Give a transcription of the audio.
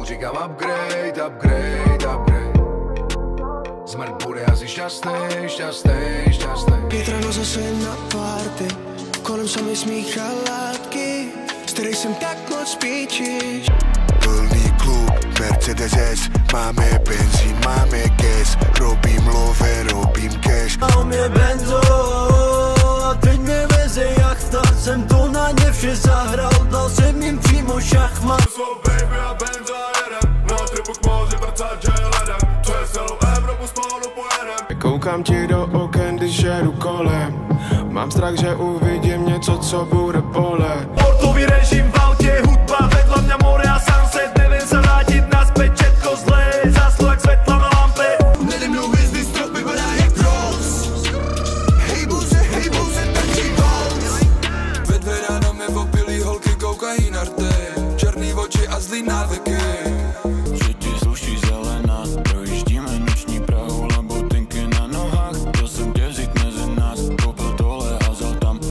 říkám upgrade, upgrade, upgrade. Smrt bude asi šťastnej, šťastnej, šťastnej. Pět ráno zase na party, kolem samej smícha látky, z kterých jsem tak moc píčiš. Plný klub, Mercedes S, máme benzín, máme gas, robím love, robím cash. Mám je benzo, a teď mě veze jachta, jsem to na ně vše zahrál, dal jsem jim přímo šachmat. Svou baby a benzo jedem, na tripu k moři prcat, že ledem, přes celou Evropu spolu pojedem. Koukám ti do oken, když jedu kolem, mám strach, že uvidím něco, co bude bolet. Portový režim v